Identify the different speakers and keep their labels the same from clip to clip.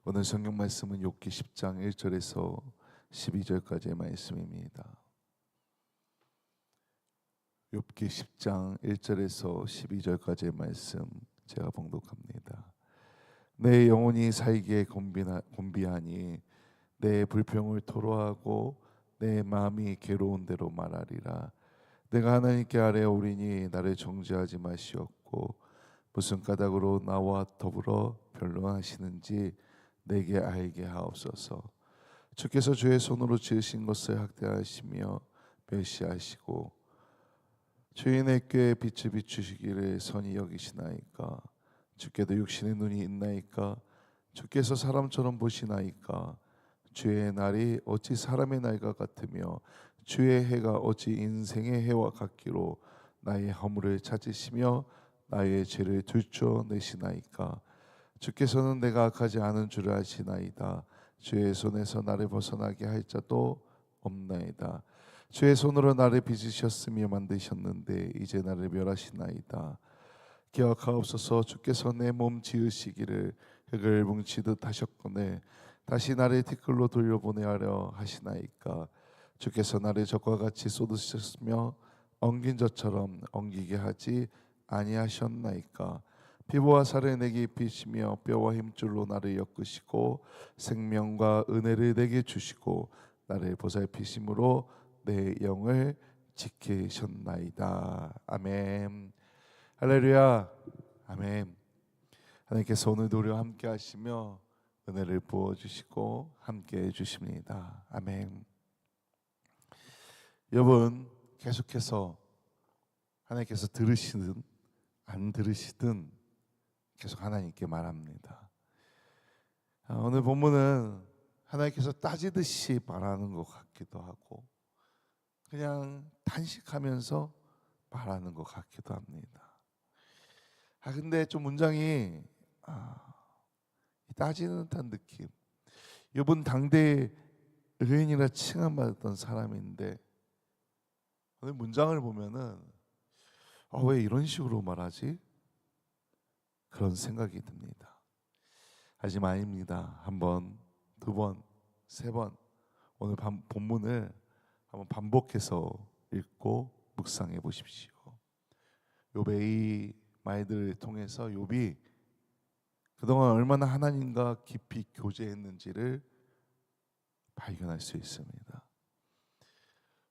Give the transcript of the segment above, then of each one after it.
Speaker 1: 오늘 성경 말씀은 욥기 10장 1절에서 12절까지의 말씀입니다. 욥기 10장 1절에서 12절까지의 말씀 제가 봉독합니다. 내 영혼이 살기에 곤비하니 내 불평을 토로하고 내 마음이 괴로운 대로 말하리라. 내가 하나님께 아뢰오리니 나를 정죄하지 마시옵고 무슨 까닭으로 나와 더불어 변론하시는지 내게 알게 하옵소서. 주께서 주의 손으로 지으신 것을 학대하시며 멸시하시고 주인의 꾀에 빛을 비추시기를 선히 여기시나이까. 주께도 육신의 눈이 있나이까. 주께서 사람처럼 보시나이까. 주의 날이 어찌 사람의 날과 같으며 주의 해가 어찌 인생의 해와 같기로 나의 허물을 찾으시며 나의 죄를 들춰내시나이까. 주께서는 내가 악하지 않은 줄을 아시나이다. 주의 손에서 나를 벗어나게 할 자도 없나이다. 주의 손으로 나를 빚으셨으며 만드셨는데 이제 나를 멸하시나이다. 기억하옵소서. 주께서 내 몸 지으시기를 흙을 뭉치듯 하셨거늘 다시 나를 티끌로 돌려보내려 하려 하시나이까. 주께서 나를 적과 같이 쏟으셨으며 엉긴 젖처럼 엉기게 하지 아니하셨나이까. 피부와 살을 내게 입히시며 뼈와 힘줄로 나를 엮으시고 생명과 은혜를 내게 주시고 나를 보살피심으로 내 영을 지키셨나이다. 아멘. 할렐루야. 아멘. 하나님께서 오늘도 우리와 함께 하시며 은혜를 부어주시고 함께 해주십니다. 아멘. 여러분, 계속해서 하나님께서 들으시든 안 들으시든 계속 하나님께 말합니다. 오늘 본문은 하나님께서 따지듯이 말하는 것 같기도 하고 그냥 단식하면서 말하는 것 같기도 합니다. 근데 좀 문장이 따지는 듯한 느낌. 이분 당대 의인이라 칭함받았던 사람인데 오늘 문장을 보면은 왜 이런 식으로 말하지? 그런 생각이 듭니다. 하지만 아닙니다. 한 번, 두 번, 세 번 오늘 본문을 한번 반복해서 읽고 묵상해 보십시오. 욥의 이 말들을 통해서 욥이 그동안 얼마나 하나님과 깊이 교제했는지를 발견할 수 있습니다.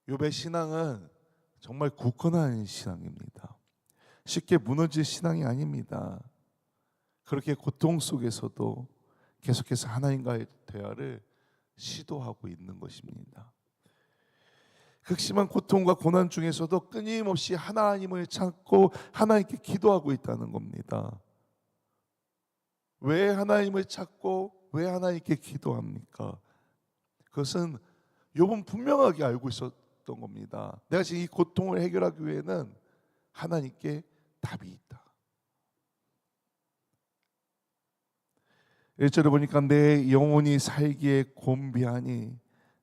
Speaker 1: 욥의 신앙은 정말 굳건한 신앙입니다. 쉽게 무너질 신앙이 아닙니다. 그렇게 고통 속에서도 계속해서 하나님과의 대화를 시도하고 있는 것입니다. 극심한 고통과 고난 중에서도 끊임없이 하나님을 찾고 하나님께 기도하고 있다는 겁니다. 왜 하나님을 찾고 왜 하나님께 기도합니까? 그것은 욥은 분명하게 알고 있었던 겁니다. 내가 지금 이 고통을 해결하기 위해는 하나님께 답이 있다. 1절에 보니까 내 영혼이 살기에 곤비하니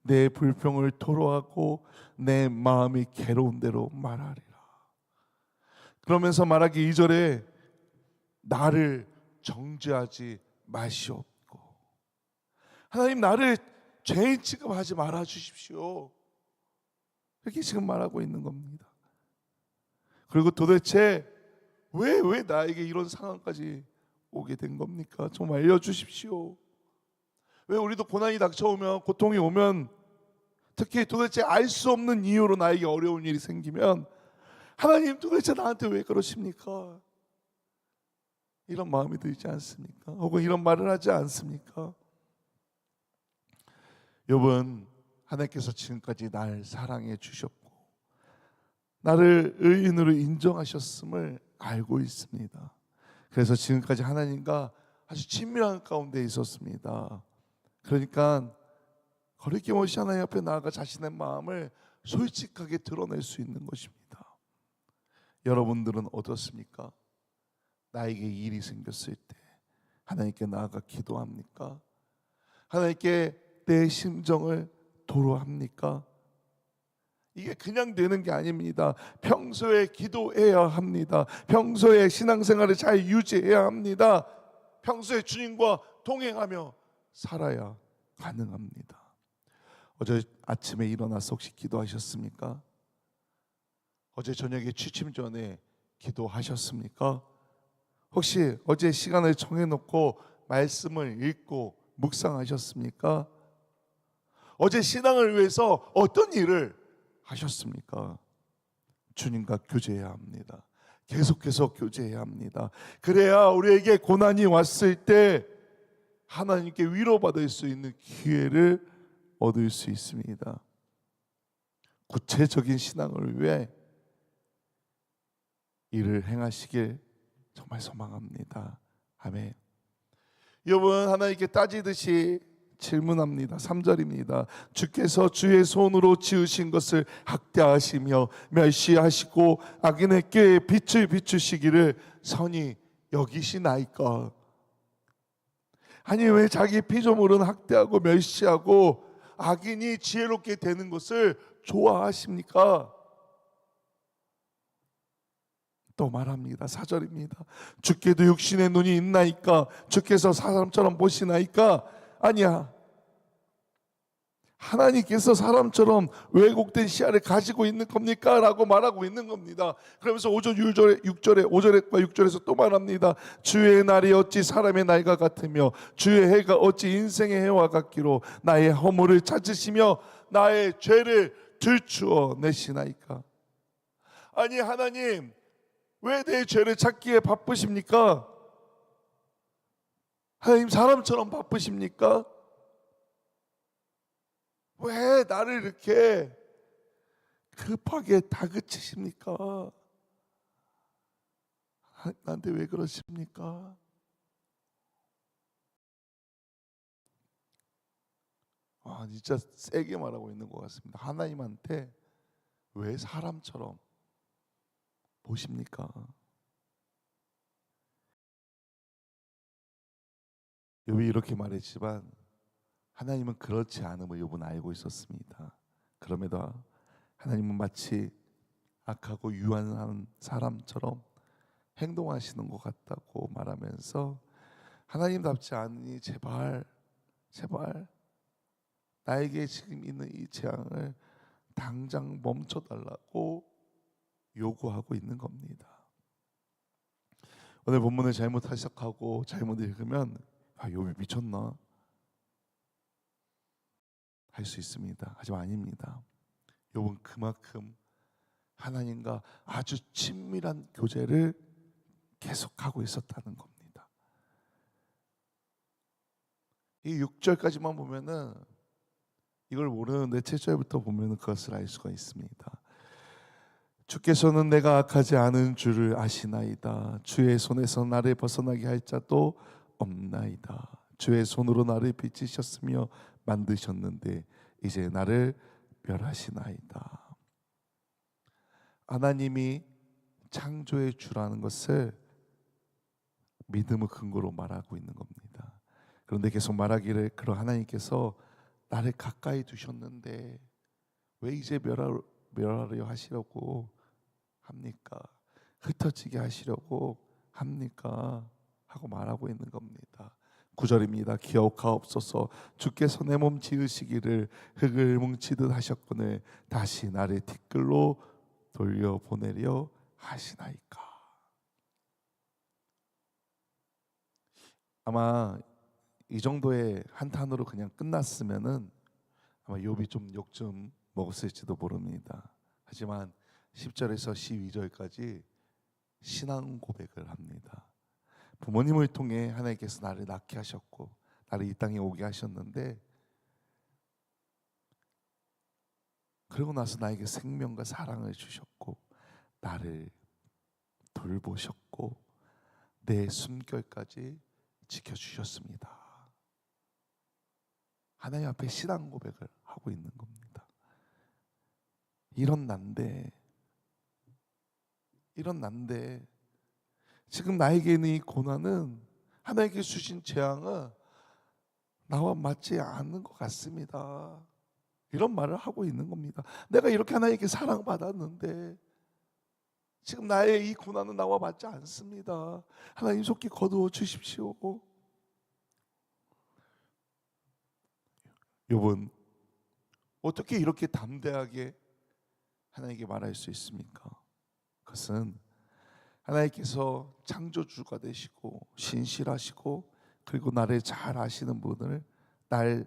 Speaker 1: 내 불평을 토로하고 내 마음이 괴로운 대로 말하리라. 그러면서 말하기 2절에 나를 정죄하지 마시옵고 하나님 나를 죄인 취급하지 말아 주십시오. 이렇게 지금 말하고 있는 겁니다. 그리고 도대체 왜 나에게 이런 상황까지 오게 된 겁니까? 좀 알려주십시오. 왜 우리도 고난이 닥쳐오면 고통이 오면 특히 도대체 알 수 없는 이유로 나에게 어려운 일이 생기면 하나님 도대체 나한테 왜 그러십니까? 이런 마음이 들지 않습니까? 혹은 이런 말을 하지 않습니까? 욥은 하나님께서 지금까지 날 사랑해 주셨고 나를 의인으로 인정하셨음을 알고 있습니다. 그래서 지금까지 하나님과 아주 친밀한 가운데 있었습니다. 그러니까 거리낌 없이 하나님 앞에 나아가 자신의 마음을 솔직하게 드러낼 수 있는 것입니다. 여러분들은 어떻습니까? 나에게 일이 생겼을 때 하나님께 나아가 기도합니까? 하나님께 내 심정을 토로합니까? 이게 그냥 되는 게 아닙니다. 평소에 기도해야 합니다. 평소에 신앙생활을 잘 유지해야 합니다. 평소에 주님과 동행하며 살아야 가능합니다. 어제 아침에 일어나서 혹시 기도하셨습니까? 어제 저녁에 취침 전에 기도하셨습니까? 혹시 어제 시간을 정해놓고 말씀을 읽고 묵상하셨습니까? 어제 신앙을 위해서 어떤 일을 하셨습니까? 주님과 교제해야 합니다. 계속해서 교제해야 합니다. 그래야 우리에게 고난이 왔을 때 하나님께 위로받을 수 있는 기회를 얻을 수 있습니다. 구체적인 신앙을 위해 일을 행하시길 정말 소망합니다. 아멘. 욥은 하나님께 따지듯이 질문합니다. 3절입니다. 주께서 주의 손으로 지으신 것을 학대하시며 멸시하시고 악인에게 빛을 비추시기를 선히 여기시나이까. 아니 왜 자기 피조물은 학대하고 멸시하고 악인이 지혜롭게 되는 것을 좋아하십니까? 또 말합니다. 4절입니다. 주께도 육신의 눈이 있나이까? 주께서 사람처럼 보시나이까? 아니야. 하나님께서 사람처럼 왜곡된 시야를 가지고 있는 겁니까? 라고 말하고 있는 겁니다. 그러면서 5절, 6절에 5절과 6절에서 또 말합니다. 주의 날이 어찌 사람의 날과 같으며 주의 해가 어찌 인생의 해와 같기로 나의 허물을 찾으시며 나의 죄를 들추어 내시나이까? 아니 하나님 왜 내 죄를 찾기에 바쁘십니까? 하나님 사람처럼 바쁘십니까? 왜 나를 이렇게 급하게 다그치십니까? 나한테 왜 그러십니까? 진짜 세게 말하고 있는 것 같습니다. 하나님한테 왜 사람처럼 보십니까? 욥이 이렇게 말했지만 하나님은 그렇지 않음을 욥은 알고 있었습니다. 그럼에도 하나님은 마치 악하고 유한한 사람처럼 행동하시는 것 같다고 말하면서 하나님답지 않으니 제발 나에게 지금 있는 이 재앙을 당장 멈춰달라고 요구하고 있는 겁니다. 오늘 본문을 잘못 해석하고 잘못 읽으면 욥이 미쳤나? 할 수 있습니다. 하지만 아닙니다. 욥은 그만큼 하나님과 아주 친밀한 교제를 계속하고 있었다는 겁니다. 이 6절까지만 보면은 이걸 모르는데 7절부터 보면은 그것을 알 수가 있습니다. 주께서는 내가 악하지 않은 줄을 아시나이다. 주의 손에서 나를 벗어나게 할 자도 없나이다. 주의 손으로 나를 빚으셨으며 만드셨는데 이제 나를 멸하시나이다. 하나님이 창조의 주라는 것을 믿음의 근거로 말하고 있는 겁니다. 그런데 계속 말하기를 그런 하나님께서 나를 가까이 두셨는데 왜 이제 멸하려 하시려고 합니까? 흩어지게 하시려고 합니까? 하고 말하고 있는 겁니다. 9절입니다. 기억하옵소서. 주께서 내 몸 지으시기를 흙을 뭉치듯 하셨거늘 다시 나를 티끌로 돌려보내려 하시나이까. 아마 이 정도의 한탄으로 그냥 끝났으면은 아마 욥이 좀 욕 좀 먹었을지도 모릅니다. 하지만 10절에서 12절까지 신앙 고백을 합니다. 부모님을 통해 하나님께서 나를 낳게 하셨고 나를 이 땅에 오게 하셨는데 그러고 나서 나에게 생명과 사랑을 주셨고 나를 돌보셨고 내 숨결까지 지켜주셨습니다. 하나님 앞에 신앙 고백을 하고 있는 겁니다. 이런 난데 지금 나에게 있는 이 고난은 하나님께 주신 재앙은 나와 맞지 않는 것 같습니다. 이런 말을 하고 있는 겁니다. 내가 이렇게 하나님께 사랑받았는데 지금 나의 이 고난은 나와 맞지 않습니다. 하나님 속히 거두어 주십시오. 욥은 어떻게 이렇게 담대하게 하나님께 말할 수 있습니까? 그것은 하나님께서 창조주가 되시고 신실하시고 그리고 나를 잘 아시는 분을 날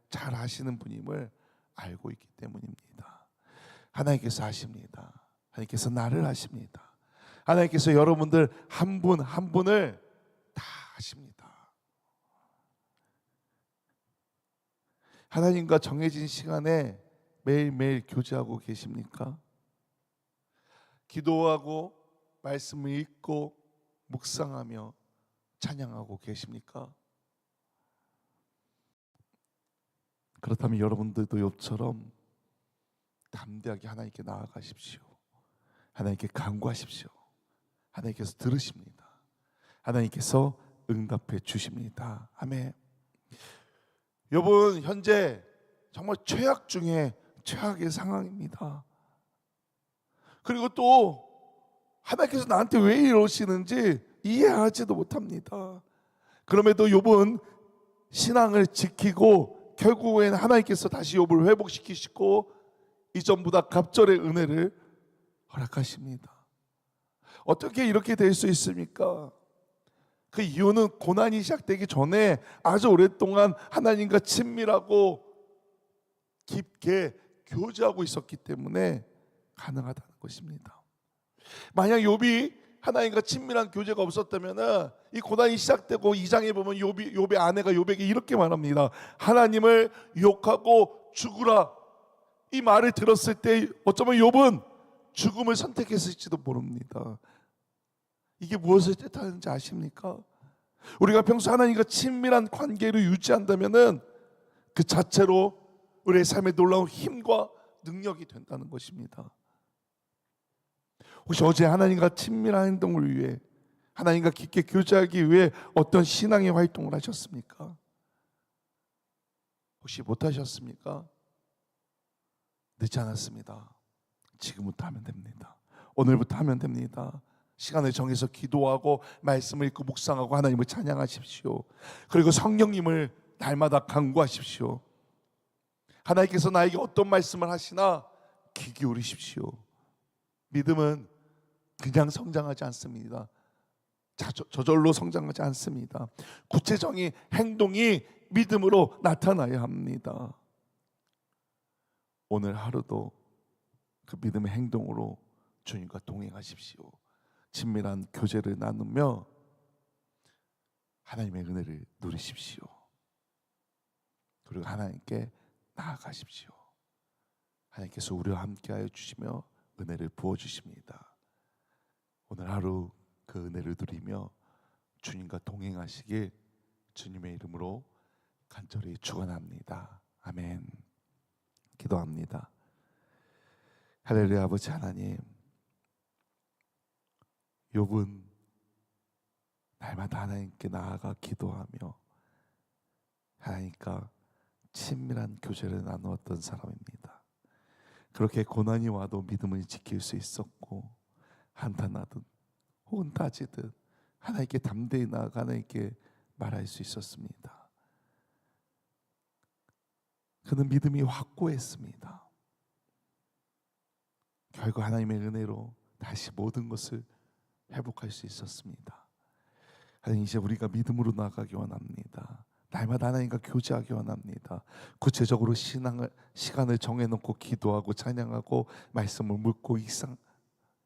Speaker 1: 잘 아시는 분임을 알고 있기 때문입니다. 하나님께서 아십니다. 하나님께서 나를 아십니다. 하나님께서 여러분들 한 분 한 분을 다 아십니다. 하나님과 정해진 시간에 매일매일 교제하고 계십니까? 기도하고 말씀을 읽고 묵상하며 찬양하고 계십니까? 그렇다면 여러분들도 욥처럼 담대하게 하나님께 나아가십시오. 하나님께 간구하십시오. 하나님께서 들으십니다. 하나님께서 응답해 주십니다. 아멘. 욥은 현재 정말 최악 중에 최악의 상황입니다. 그리고 또 하나님께서 나한테 왜 이러시는지 이해하지도 못합니다. 그럼에도 욥은 신앙을 지키고 결국엔 하나님께서 다시 욥을 회복시키시고 이전보다 갑절의 은혜를 허락하십니다. 어떻게 이렇게 될 수 있습니까? 그 이유는 고난이 시작되기 전에 아주 오랫동안 하나님과 친밀하고 깊게 교제하고 있었기 때문에 가능하다는 것입니다. 만약 욥이 하나님과 친밀한 교제가 없었다면 이 고난이 시작되고 2장에 보면 욥의 아내가 욥에게 이렇게 말합니다. 하나님을 욕하고 죽으라. 이 말을 들었을 때 어쩌면 욥은 죽음을 선택했을지도 모릅니다. 이게 무엇을 뜻하는지 아십니까? 우리가 평소 하나님과 친밀한 관계를 유지한다면 그 자체로 우리의 삶에 놀라운 힘과 능력이 된다는 것입니다. 혹시 어제 하나님과 친밀한 행동을 위해 하나님과 깊게 교제하기 위해 어떤 신앙의 활동을 하셨습니까? 혹시 못하셨습니까? 늦지 않았습니다. 지금부터 하면 됩니다. 오늘부터 하면 됩니다. 시간을 정해서 기도하고 말씀을 읽고 묵상하고 하나님을 찬양하십시오. 그리고 성령님을 날마다 간구하십시오. 하나님께서 나에게 어떤 말씀을 하시나 귀 기울이십시오. 믿음은 그냥 성장하지 않습니다. 저절로 성장하지 않습니다. 구체적인 행동이 믿음으로 나타나야 합니다. 오늘 하루도 그 믿음의 행동으로 주님과 동행하십시오. 친밀한 교제를 나누며 하나님의 은혜를 누리십시오. 그리고 하나님께 나아가십시오. 하나님께서 우리와 함께하여 주시며 은혜를 부어주십니다. 오늘 하루 그 은혜를 누리며 주님과 동행하시길 주님의 이름으로 간절히 축원합니다. 아멘. 기도합니다. 할렐루야. 아버지 하나님, 욥은 날마다 하나님께 나아가 기도하며 하나님과 친밀한 교제를 나누었던 사람입니다. 그렇게 고난이 와도 믿음을 지킬 수 있었고 한탄하든 혹은 따지든 하나님께 담대히 나아가 하나님께 말할 수 있었습니다. 그는 믿음이 확고했습니다. 결국 하나님의 은혜로 다시 모든 것을 회복할 수 있었습니다. 하나님, 이제 우리가 믿음으로 나아가기 원합니다. 날마다 하나님과 교제하기 원합니다. 구체적으로 시간을 정해놓고 기도하고 찬양하고 말씀을 묻고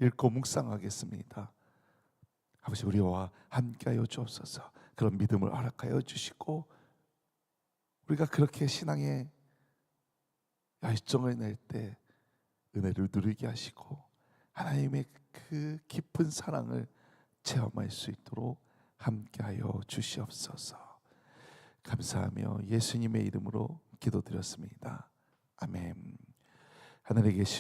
Speaker 1: 읽고 묵상하겠습니다. 아버지, 우리와 함께하여 주옵소서. 그런 믿음을 허락하여 주시고 우리가 그렇게 신앙의 열정을 낼 때 은혜를 누리게 하시고 하나님의 그 깊은 사랑을 체험할 수 있도록 함께하여 주시옵소서. 감사하며 예수님의 이름으로 기도드렸습니다. 아멘. 하늘에 계신